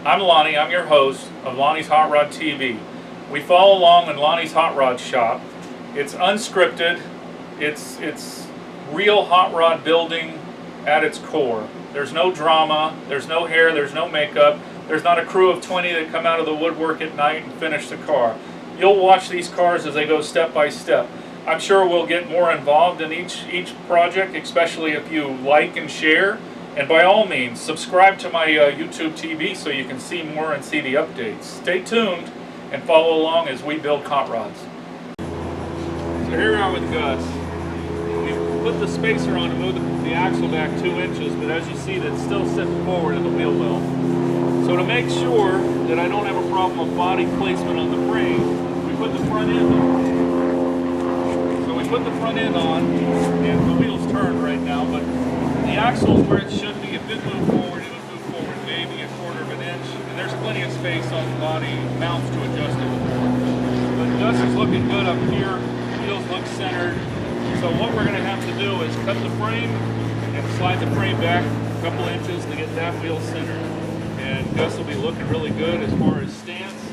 I'm Lonnie, I'm your host of Lonnie's Hot Rod TV. We follow along in Lonnie's Hot Rod shop. It's unscripted, it's real hot rod building at its core. There's no drama, there's no hair, there's no makeup, there's not a crew of 20 that come out of the woodwork at night and finish the car. You'll watch these cars as they go step by step. I'm sure we'll get more involved in each project, especially if you like and share. And by all means, subscribe to my YouTube TV so you can see more and see the updates. Stay tuned and follow along as we build hot rods. So here we are with Gus. We put the spacer on to move the axle back 2 inches, but as you see, that's still sitting forward in the wheel well. So to make sure that I don't have a problem with body placement on the frame, we put the front end on. So we put the front end on, and the wheel's turned right now, but the axle is where it should be. If it moved forward, it would move forward maybe 1/4 of an inch. And there's plenty of space on the body mounts to adjust it for. But Gus is looking good up here. Wheels look centered. So what we're going to have to do is cut the frame and slide the frame back a couple inches to get that wheel centered. And Gus will be looking really good as far as stance.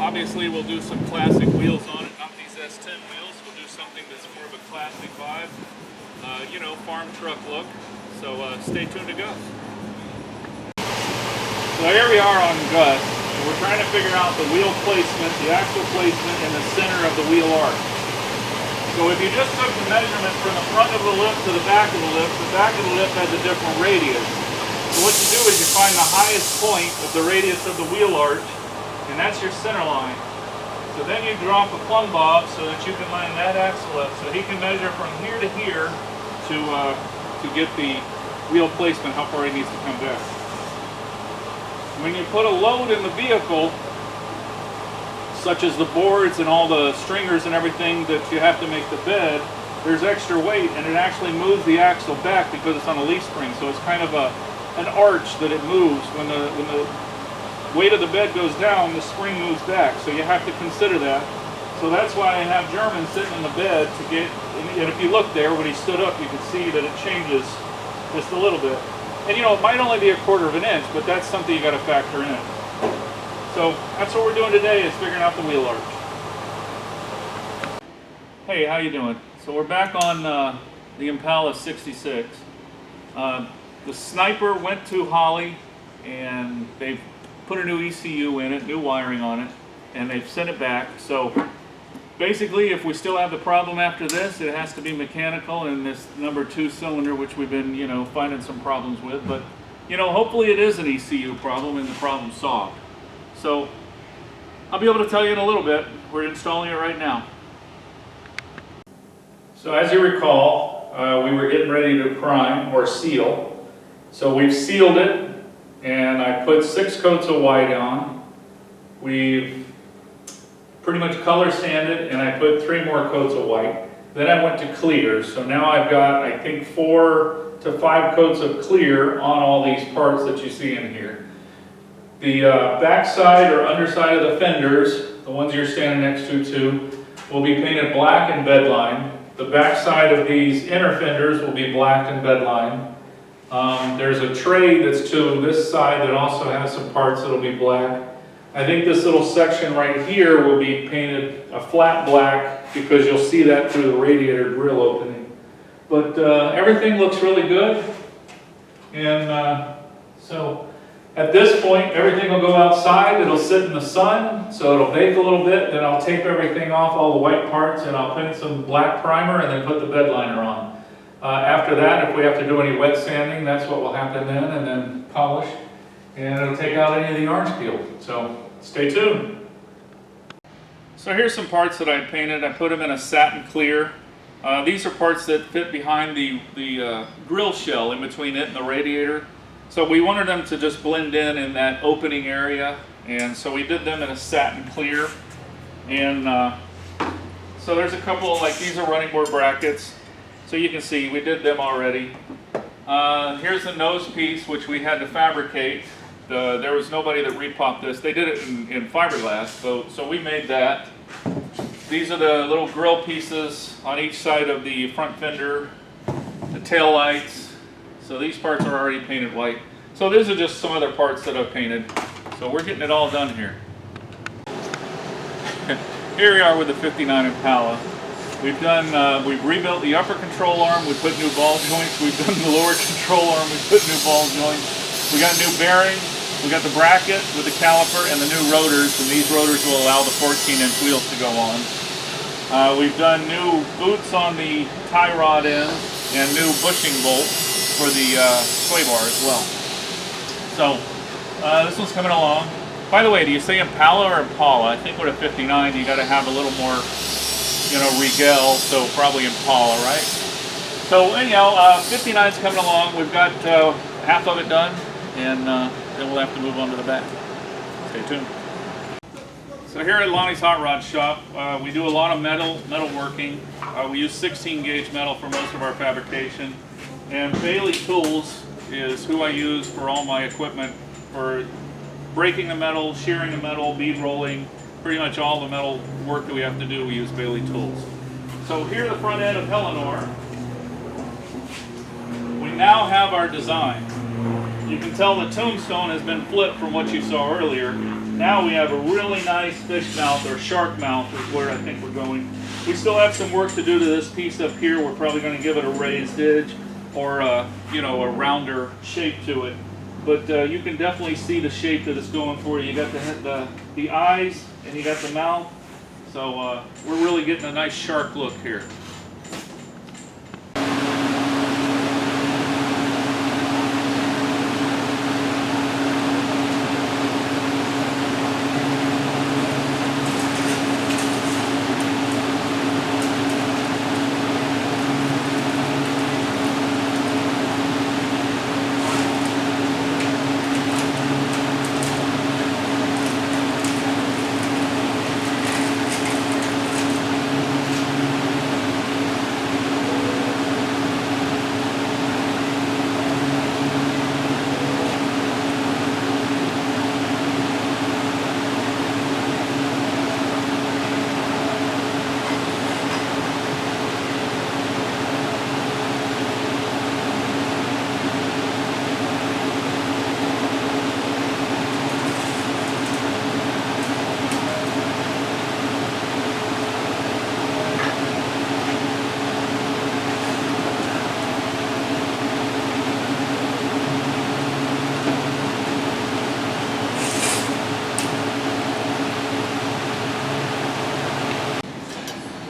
Obviously we'll do some classic wheels on it, not these S10 wheels. We'll do something that's more of a classic vibe. You know, farm truck look. So stay tuned to Gus. So here we are on Gus. And we're trying to figure out the wheel placement, the axle placement in the center of the wheel arch. So if you just took the measurement from the front of the lift to the back of the lift has a different radius. So what you do is you find the highest point of the radius of the wheel arch, and that's your center line. So then you drop a plumb bob so that you can line that axle up. So he can measure from here to here to get the wheel placement, how far he needs to come back. When you put a load in the vehicle, such as the boards and all the stringers and everything that you have to make the bed, there's extra weight, and it actually moves the axle back because it's on a leaf spring. So it's kind of an arch that it moves. When the weight of the bed goes down, the spring moves back. So you have to consider that. So that's why I have German sitting in the bed to get, and if you look there, when he stood up, you can see that it changes just a little bit. And you know, it might only be 1/4 of an inch, but that's something you got to factor in. So that's what we're doing today, is figuring out the wheel arch. Hey, how you doing? So we're back on the Impala 66. The Sniper went to Holley, and they've put a new ECU in it, new wiring on it, and they've sent it back. So basically, if we still have the problem after this, it has to be mechanical in this number 2 cylinder, which we've been, you know, finding some problems with. But, you know, hopefully it is an ECU problem and the problem's solved. So I'll be able to tell you in a little bit. We're installing it right now. So as you recall, we were getting ready to prime or seal. So we've sealed it, and I put 6 coats of white on. We've pretty much color sanded, and I put 3 more coats of white. Then I went to clear, so now I've got, I think, 4 to 5 coats of clear on all these parts that you see in here. The backside or underside of the fenders, the ones you're standing next to, will be painted black and bedline. The backside of these inner fenders will be black and bedline. There's a tray that's to this side that also has some parts that'll be black. I think this little section right here will be painted a flat black because you'll see that through the radiator grill opening. But everything looks really good. And so at this point, everything will go outside. It'll sit in the sun, so it'll bake a little bit. Then I'll tape everything off, all the white parts, and I'll paint some black primer and then put the bed liner on. After that, if we have to do any wet sanding, that's what will happen then, and then polish. And it'll take out any of the orange peel. So stay tuned. So here's some parts that I painted. I put them in a satin clear. These are parts that fit behind the grill shell in between it and the radiator. So we wanted them to just blend in that opening area, and so we did them in a satin clear. And so there's a couple, like these are running board brackets. So you can see we did them already. Here's the nose piece, which we had to fabricate. There was nobody that repopped this. They did it in fiberglass, so we made that. These are the little grill pieces on each side of the front fender, the tail lights. So these parts are already painted white. So these are just some other parts that I've painted. So we're getting it all done here. Here we are with the 59 Impala. We've rebuilt the upper control arm, we put new ball joints. We've done the lower control arm, we put new ball joints. We got new bearings, we got the bracket with the caliper and the new rotors, and these rotors will allow the 14-inch wheels to go on. We've done new boots on the tie rod ends and new bushing bolts for the sway bar as well. So this one's coming along. By the way, do you say Impala or Impala? I think with a 59 you got to have a little more, you know, regale, so probably Impala, right? So anyhow, 59's coming along. We've got half of it done, and then we'll have to move on to the back. Stay tuned. So here at Lonnie's Hot Rod Shop, we do a lot of metalworking. We use 16 gauge metal for most of our fabrication. And Bailey Tools is who I use for all my equipment for breaking the metal, shearing the metal, bead rolling, pretty much all the metal work that we have to do, we use Bailey Tools. So here's the front end of HELLEANOR. We now have our design. You can tell the tombstone has been flipped from what you saw earlier. Now we have a really nice fish mouth, or shark mouth is where I think we're going. We still have some work to do to this piece up here. We're probably going to give it a raised edge or you know, a rounder shape to it. But you can definitely see the shape that it's going for. You got the eyes and you got the mouth. So we're really getting a nice shark look here.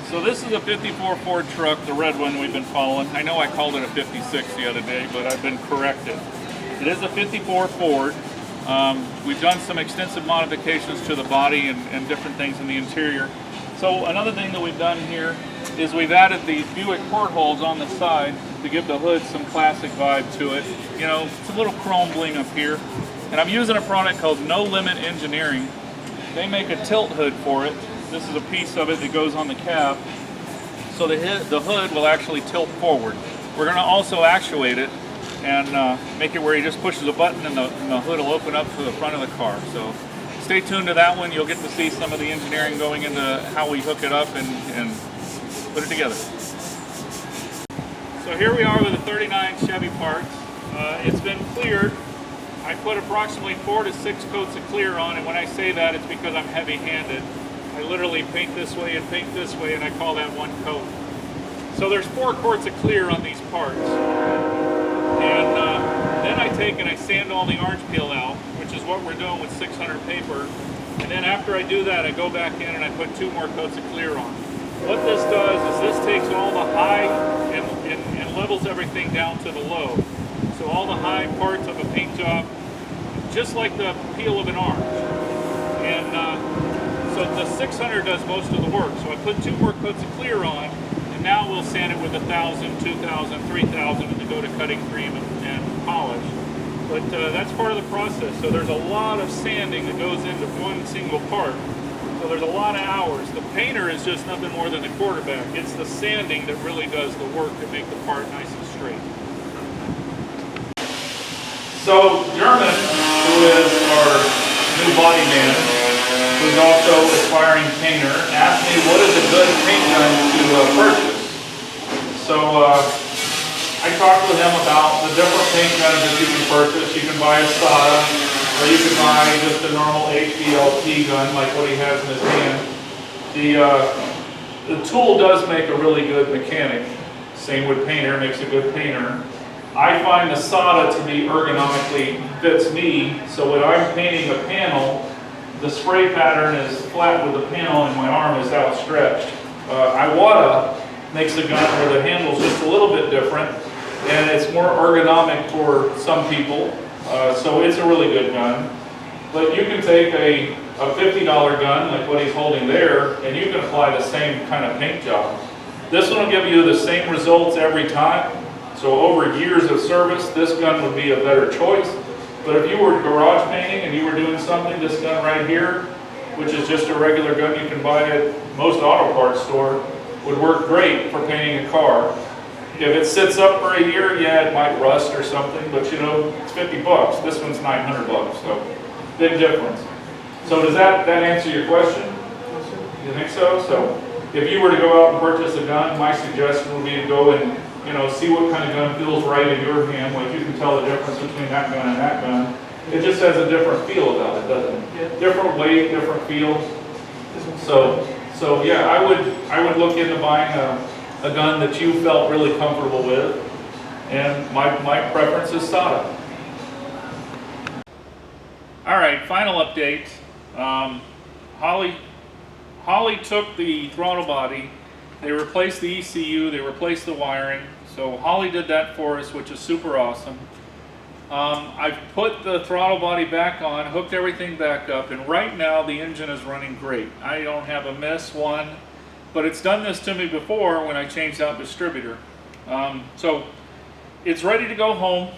So this is a 54 Ford truck, the red one we've been following. I know I called it a 56 the other day, but I've been corrected. It is a 54 Ford. We've done some extensive modifications to the body and different things in the interior. So another thing that we've done here is we've added these Buick portholes on the side to give the hood some classic vibe to it. You know, it's a little chrome bling up here. And I'm using a product called No Limit Engineering. They make a tilt hood for it. This is a piece of it that goes on the cab. So the hood will actually tilt forward. We're going to also actuate it and make it where he just pushes a button and the hood will open up to the front of the car. So stay tuned to that one. You'll get to see some of the engineering going into how we hook it up and put it together. So here we are with the 39 Chevy parts. It's been cleared. I put approximately 4 to 6 coats of clear on, and when I say that, it's because I'm heavy-handed. I literally paint this way and paint this way, and I call that one coat. So there's 4 quarts of clear on these parts. And then I take and I sand all the orange peel out, which is what we're doing with 600 paper. And then after I do that, I go back in and I put 2 more coats of clear on. What this does is this takes all the high and levels everything down to the low. So all the high parts of a paint job, just like the peel of an orange. And so the 600 does most of the work. So I put 2 more coats of clear on, and now we'll sand it with 1,000, 2,000, 3,000 and then go to cutting cream and polish. But that's part of the process. So there's a lot of sanding that goes into one single part. So there's a lot of hours. The painter is just nothing more than the quarterback. It's the sanding that really does the work to make the part nice and straight. So German, who is our new body man, who's also aspiring painter, asked me what is a good paint gun to purchase. So I talked with him about the different paint guns that you can purchase. You can buy a Sada, or you can buy just a normal HELP gun like what he has in his hand. The tool does make a really good mechanic. Same with painter, makes a good painter. I find the SATA to be ergonomically fits me, so when I'm painting a panel, the spray pattern is flat with the panel and my arm is outstretched. Iwata makes a gun where the handle's just a little bit different, and it's more ergonomic for some people, so it's a really good gun. But you can take a $50 gun, like what he's holding there, and you can apply the same kind of paint job. This one will give you the same results every time, so over years of service, this gun would be a better choice. But if you were garage painting and you were doing something, this gun right here, which is just a regular gun you can buy at most auto parts store, would work great for painting a car. If it sits up for a year, yeah, it might rust or something, but you know, it's 50 bucks. This one's 900 bucks, so big difference. So does that answer your question? You think so? So if you were to go out and purchase a gun, my suggestion would be to go and see what kind of gun feels right in your hand. Like you can tell the difference between that gun and that gun. It just has a different feel about it, doesn't it? Yeah. Different weight, different feel. So yeah, I would look into buying a gun that you felt really comfortable with. And my preference is SATA. All right, final update. Holly took the throttle body. They replaced the ECU, they replaced the wiring. So Holly did that for us, which is super awesome. I've put the throttle body back on, hooked everything back up, and right now the engine is running great. I don't have a miss one, but it's done this to me before when I changed out distributor. So it's ready to go home,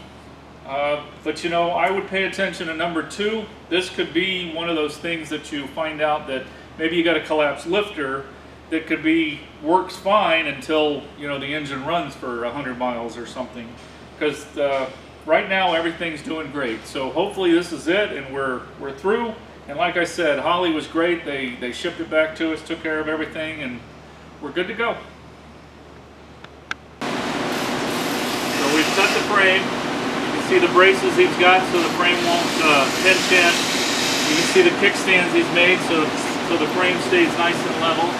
but I would pay attention to number 2. This could be one of those things that you find out that maybe you got a collapsed lifter that could works fine until the engine runs for 100 miles or something, because right now everything's doing great. So hopefully this is it and we're through. And like I said, Holly was great. They shipped it back to us, took care of everything, and we're good to go. So we've cut the frame. You can see the braces he's got so the frame won't pinch in. You can see the kickstands he's made so the frame stays nice and level.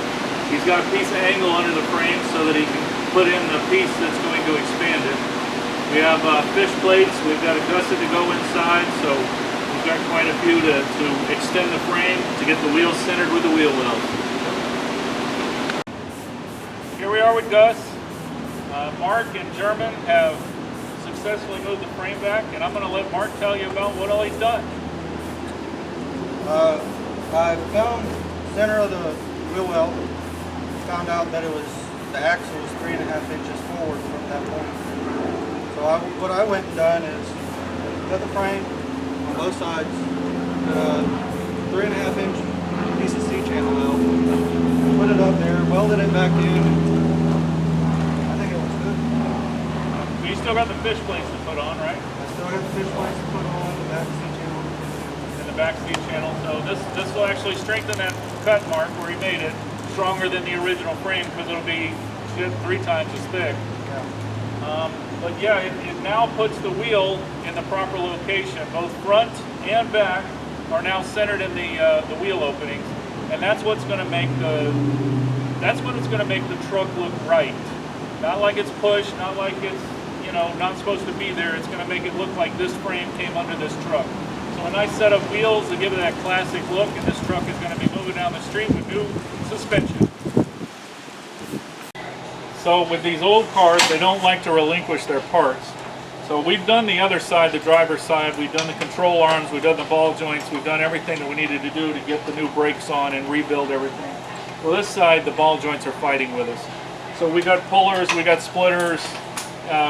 He's got a piece of angle under the frame so that he can put in the piece that's going to expand it. We have fish plates. We've got a gusset to go inside, so we've got quite a few to extend the frame to get the wheels centered with the wheel wells. Here we are with Gus. Mark and German have successfully moved the frame back, and I'm going to let Mark tell you about what all he's done. I found the center of the wheel well. Found out that the axle was 3.5 inches forward from that point. So what I went and done is cut the frame on both sides, 3.5 inch piece of C-channel weld, put it up there, welded it back in. I think it looks good. You still got the fish plates to put on, right? I still got the fish plates to put on, the back C-channel. And the back C-channel. So this will actually strengthen that cut mark where he made it. Stronger than the original frame because it'll be 3 times as thick. Yeah. But yeah, it now puts the wheel in the proper location. Both front and back are now centered in the wheel openings, and that's what's going to make the truck look right. Not like it's pushed, not like it's not supposed to be there. It's going to make it look like this frame came under this truck. So a nice set of wheels to give it that classic look, and this truck is going to be moving down the street with new suspension. So with these old cars, they don't like to relinquish their parts. So we've done the other side, the driver's side, we've done the control arms, we've done the ball joints, we've done everything that we needed to do to get the new brakes on and rebuild everything. Well, this side, the ball joints are fighting with us. So we got pullers, we got splitters,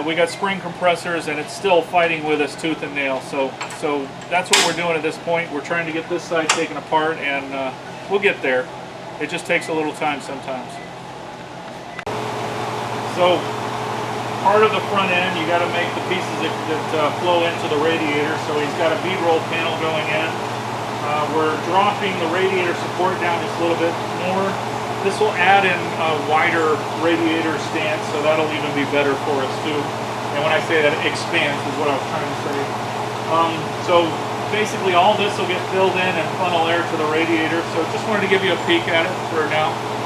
we got spring compressors, and it's still fighting with us tooth and nail. So that's what we're doing at this point. We're trying to get this side taken apart, and we'll get there. It just takes a little time sometimes. So part of the front end, you got to make the pieces that flow into the radiator. So he's got a bead roll panel going in. We're dropping the radiator support down just a little bit more. This will add in a wider radiator stance, so that'll even be better for us too. And when I say that, it expands is what I was trying to say. So basically all this will get filled in and funnel air to the radiator. So just wanted to give you a peek at it for now.